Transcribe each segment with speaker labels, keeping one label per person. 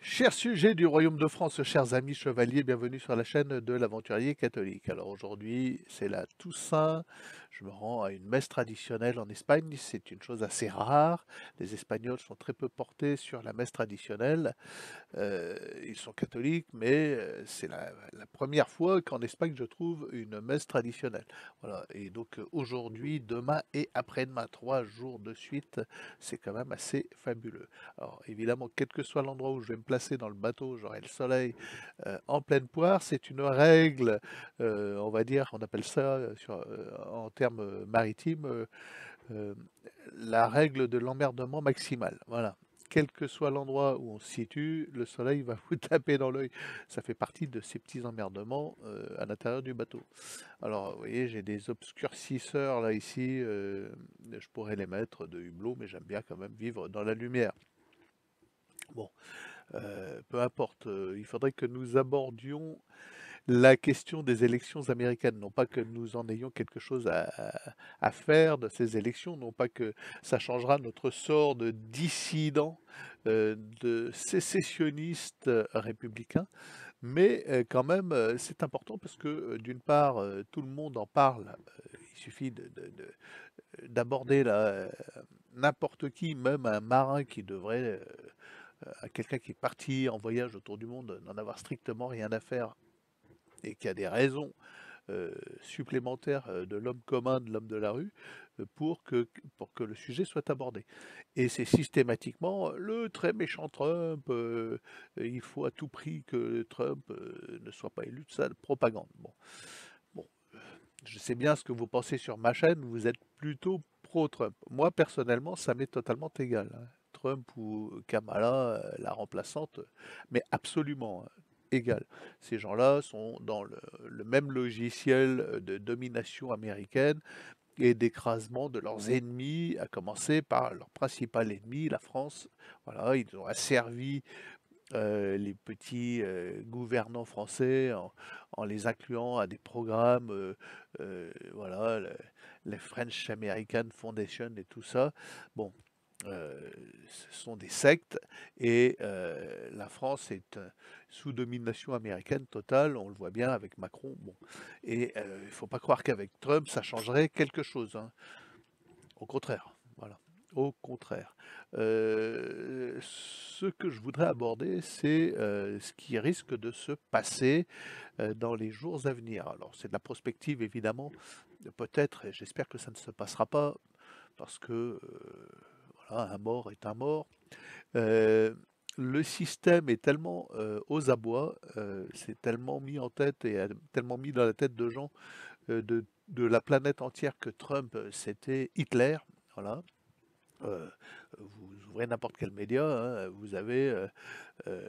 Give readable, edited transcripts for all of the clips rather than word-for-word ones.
Speaker 1: Chers sujets du Royaume de France, chers amis chevaliers, bienvenue sur la chaîne de l'Aventurier Catholique. Alors aujourd'hui, c'est la Toussaint. Je me rends à une messe traditionnelle en Espagne. C'est une chose assez rare. Les Espagnols sont très peu portés sur la messe traditionnelle. Ils sont catholiques, mais c'est la première fois qu'en Espagne je trouve une messe traditionnelle. Voilà. Et donc aujourd'hui, demain et après-demain, 3 jours de suite, c'est quand même assez fabuleux. Alors évidemment, quel que soit l'endroit où je vais me placer dans le bateau, j'aurai le soleil en pleine poire. C'est une règle, on va dire, on appelle ça en termes maritimes, euh, la règle de l'emmerdement maximal. Voilà. Quel que soit l'endroit où on se situe, le soleil va vous taper dans l'œil. Ça fait partie de ces petits emmerdements à l'intérieur du bateau. Alors, vous voyez, j'ai des obscurcisseurs là ici. Je pourrais les mettre de hublot, mais j'aime bien quand même vivre dans la lumière. Bon, peu importe. Il faudrait que nous abordions la question des élections américaines, non pas que nous en ayons quelque chose à faire de ces élections, non pas que ça changera notre sort de dissidents, de sécessionnistes républicains, mais quand même, c'est important parce que d'une part, tout le monde en parle, il suffit d'aborder n'importe qui, même un marin qui devrait, à quelqu'un qui est parti en voyage autour du monde, n'en avoir strictement rien à faire et qui a des raisons supplémentaires de l'homme commun, de l'homme de la rue, pour que le sujet soit abordé. Et c'est systématiquement le très méchant Trump, il faut à tout prix que Trump ne soit pas élu, de ça, de propagande. Bon, je sais bien ce que vous pensez sur ma chaîne, vous êtes plutôt pro-Trump. Moi, personnellement, ça m'est totalement égal, hein. Trump ou Kamala, la remplaçante, mais absolument égal. Ces gens-là sont dans le même logiciel de domination américaine et d'écrasement de leurs ennemis, à commencer par leur principal ennemi, la France. Voilà, ils ont asservi les petits gouvernants français en les incluant à des programmes, voilà, les French American Foundation et tout ça. Bon, ce sont des sectes et la France est sous domination américaine totale, on le voit bien avec Macron. Bon, et il ne faut pas croire qu'avec Trump ça changerait quelque chose, hein. Au contraire, voilà. Au contraire. Ce que je voudrais aborder, c'est ce qui risque de se passer dans les jours à venir. Alors, c'est de la prospective, évidemment, peut-être, et j'espère que ça ne se passera pas, parce que voilà, un mort est un mort. Euh, le système est tellement aux abois, c'est tellement mis en tête et tellement mis dans la tête de gens de la planète entière que Trump, c'était Hitler. Voilà. Euh, vous ouvrez n'importe quel média, hein, euh,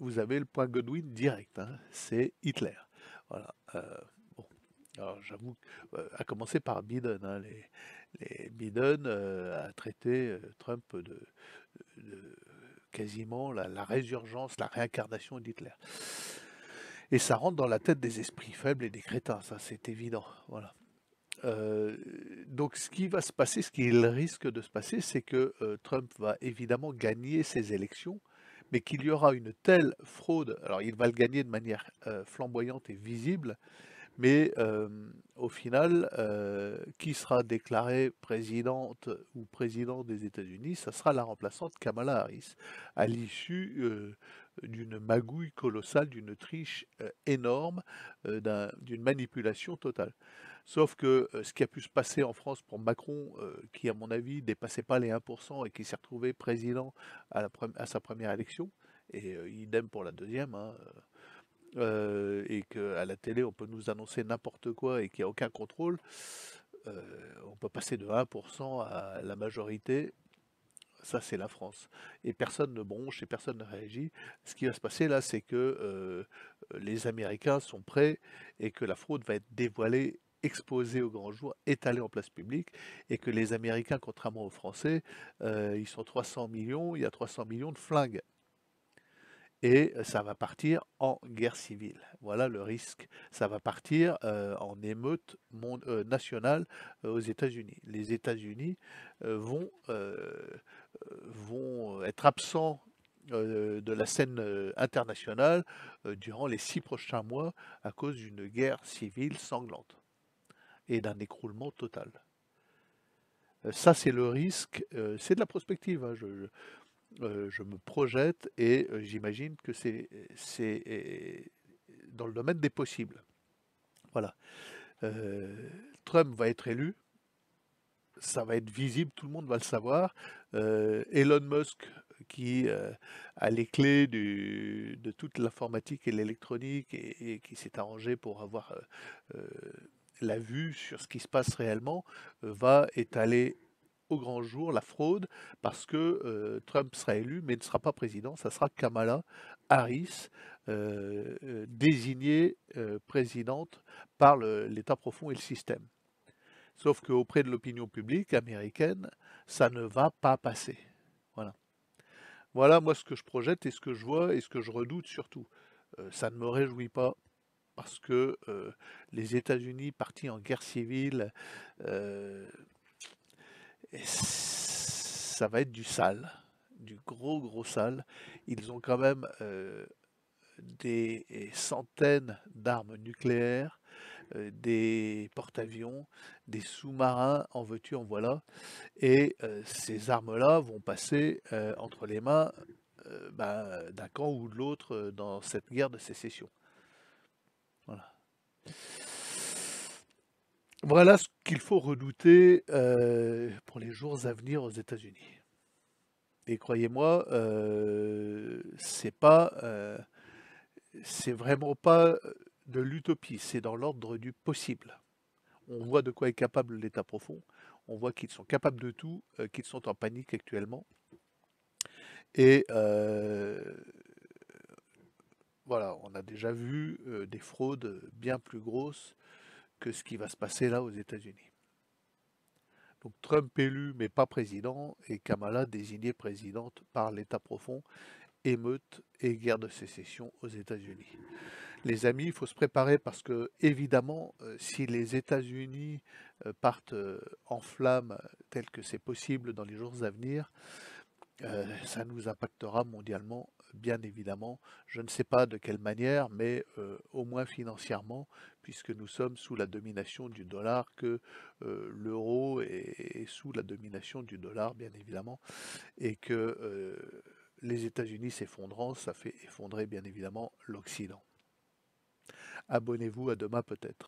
Speaker 1: vous avez le point Godwin direct, hein, c'est Hitler. Voilà. Bon. Alors j'avoue, à commencer par Biden, hein, les Biden a traité Trump de quasiment la résurgence, la réincarnation d'Hitler. Et ça rentre dans la tête des esprits faibles et des crétins, ça c'est évident. Voilà. Euh, donc ce qui va se passer, ce qu'il risque de se passer, c'est que Trump va évidemment gagner ses élections, mais qu'il y aura une telle fraude, alors il va le gagner de manière flamboyante et visible, mais au final, qui sera déclarée présidente ou président des États-Unis, ça sera la remplaçante Kamala Harris, à l'issue d'une magouille colossale, d'une triche énorme, d'une manipulation totale. Sauf que ce qui a pu se passer en France pour Macron, qui à mon avis dépassait pas les 1% et qui s'est retrouvé président à sa première élection, et idem pour la deuxième, hein, et qu'à la télé on peut nous annoncer n'importe quoi et qu'il n'y a aucun contrôle, on peut passer de 1% à la majorité, Ça, c'est la France. Et personne ne bronche et personne ne réagit. Ce qui va se passer là, c'est que les Américains sont prêts et que la fraude va être dévoilée, exposée au grand jour, étalée en place publique, et que les Américains, contrairement aux Français, ils sont 300 millions, il y a 300 millions de flingues. Et ça va partir en guerre civile. Voilà le risque. Ça va partir en émeute nationale aux États-Unis. Les États-Unis vont être absents de la scène internationale durant les 6 prochains mois à cause d'une guerre civile sanglante et d'un écroulement total. Ça, c'est le risque. C'est de la prospective, hein. Je me projette et j'imagine que c'est dans le domaine des possibles. Voilà. Trump va être élu, ça va être visible, tout le monde va le savoir. Elon Musk, qui a les clés de toute l'informatique et l'électronique et qui s'est arrangé pour avoir la vue sur ce qui se passe réellement, va étaler au grand jour la fraude parce que Trump sera élu mais ne sera pas président, ça sera Kamala Harris, désignée présidente par l'État profond et le système. Sauf qu'auprès de l'opinion publique américaine, ça ne va pas passer. Voilà. Voilà moi ce que je projette et ce que je vois et ce que je redoute surtout. Ça ne me réjouit pas parce que les États-Unis partis en guerre civile, euh, ça va être du sale, du gros gros sale. Ils ont quand même des centaines d'armes nucléaires, des porte-avions, des sous-marins, en veux-tu, en voilà. Et ces armes-là vont passer entre les mains d'un camp ou de l'autre dans cette guerre de sécession. Voilà. Voilà ce qu'il faut redouter pour les jours à venir aux États-Unis. Et croyez-moi, c'est vraiment pas de l'utopie, c'est dans l'ordre du possible. On voit de quoi est capable l'État profond, on voit qu'ils sont capables de tout, qu'ils sont en panique actuellement. Et voilà, on a déjà vu des fraudes bien plus grosses que ce qui va se passer là aux États-Unis. Donc Trump élu mais pas président et Kamala désignée présidente par l'État profond, émeute et guerre de sécession aux États-Unis. Les amis, il faut se préparer parce que évidemment, si les États-Unis partent en flammes tel que c'est possible dans les jours à venir, ça nous impactera mondialement, bien évidemment. Je ne sais pas de quelle manière, mais au moins financièrement, puisque nous sommes sous la domination du dollar, que l'euro est sous la domination du dollar, bien évidemment, et que les États-Unis s'effondrant, ça fait effondrer bien évidemment l'Occident. Abonnez-vous, à demain peut-être.